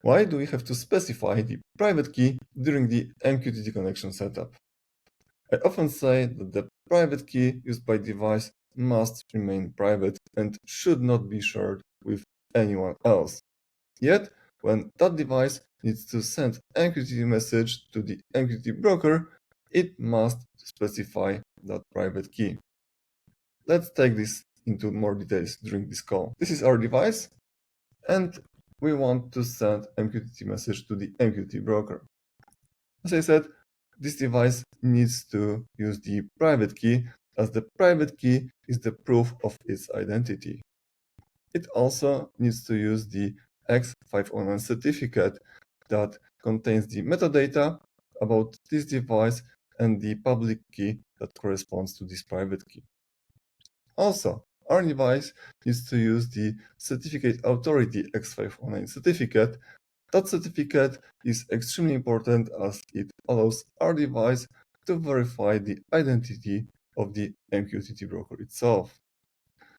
Why do we have to specify the private key during the MQTT connection setup? I often say that the private key used by device must remain private and should not be shared with anyone else. Yet, when that device needs to send MQTT message to the MQTT broker, it must specify that private key. Let's take this into more details during this call. This is our device, and we want to send MQTT message to the MQTT broker. As I said, this device needs to use the private key, as the private key is the proof of its identity. It also needs to use the X509 certificate that contains the metadata about this device and the public key that corresponds to this private key. Also, our device needs to use the certificate authority X509 certificate. That certificate is extremely important as it allows our device to verify the identity of the MQTT broker itself.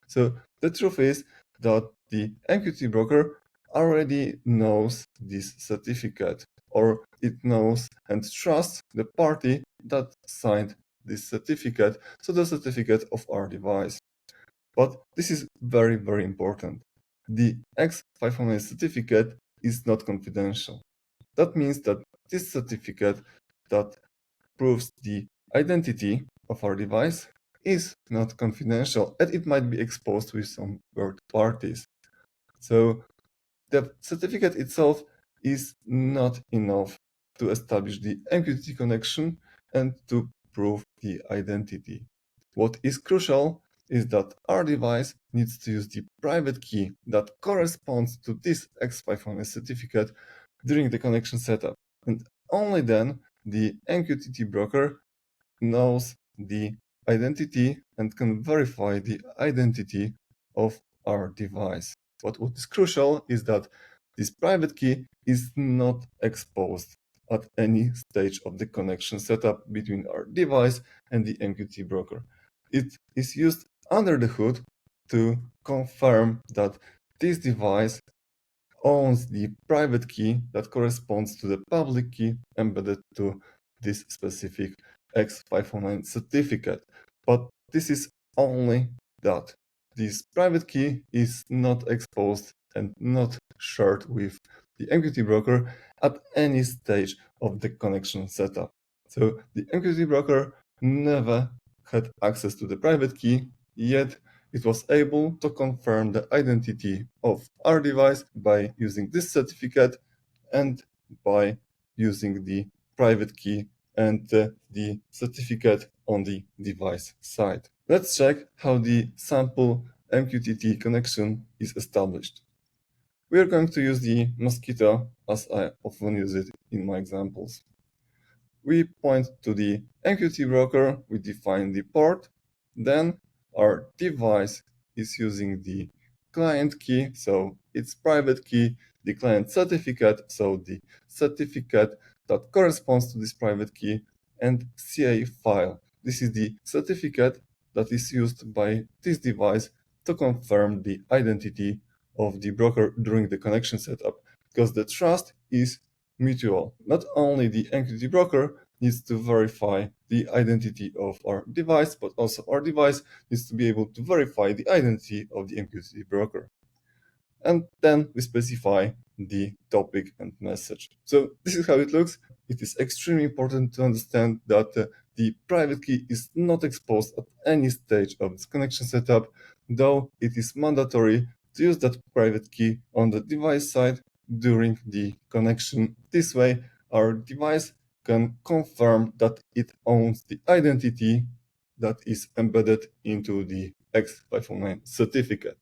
So the truth is that the MQTT broker already knows this certificate, or it knows and trusts the party that signed this certificate, so the certificate of our device. But this is very, very important. The X509 certificate is not confidential. That means that this certificate that proves the identity of our device is not confidential, and it might be exposed with some third parties. So the certificate itself is not enough to establish the MQTT connection and to prove the identity. What is crucial is that our device needs to use the private key that corresponds to this X509 certificate during the connection setup, and only then the MQTT broker knows the identity and can verify the identity of our device. But what is crucial is that this private key is not exposed at any stage of the connection setup between our device and the MQTT broker. It is used under the hood to confirm that this device owns the private key that corresponds to the public key embedded to this specific X509 certificate. But this is only that. This private key is not exposed and not shared with the MQTT broker at any stage of the connection setup. So the MQTT broker never had access to the private key, yet it was able to confirm the identity of our device by using this certificate and by using the private key and the certificate on the device side. Let's check how the sample MQTT connection is established. We are going to use the mosquito as I often use it in my examples. We point to the MQTT broker, we define the port, then our device is using the client key, so its private key, the client certificate, so the certificate that corresponds to this private key, and CA file. This is the certificate that is used by this device to confirm the identity of the broker during the connection setup, because the trust is mutual. Not only the MQTT broker needs to verify the identity of our device, but also our device needs to be able to verify the identity of the MQTT broker. And then we specify the topic and message. So this is how it looks. It is extremely important to understand that the private key is not exposed at any stage of this connection setup, though it is mandatory to use that private key on the device side during the connection. This way, our device can confirm that it owns the identity that is embedded into the X509 certificate.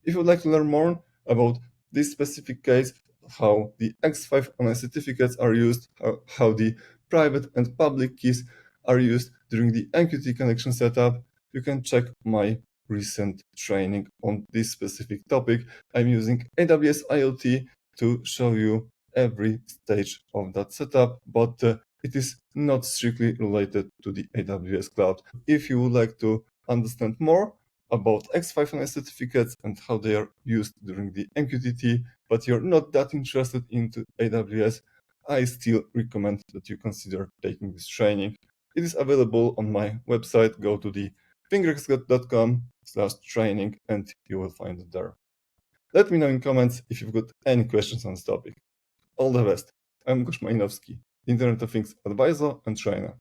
If you would like to learn more about this specific case, how the X509 certificates are used, how the private and public keys are used during the MQTT connection setup, you can check my recent training on this specific topic. I'm using AWS IoT to show you every stage of that setup, but it is not strictly related to the AWS cloud. If you would like to understand more about X509 certificates and how they are used during the MQTT but you're not that interested into AWS, I still recommend that you consider taking this training. It is available on my website. Go to the fingerexcel.com/training and you will find it there. Let me know in comments if you've got any questions on this topic. All the best. I'm Gosh Majnowski, Internet of Things advisor and trainer.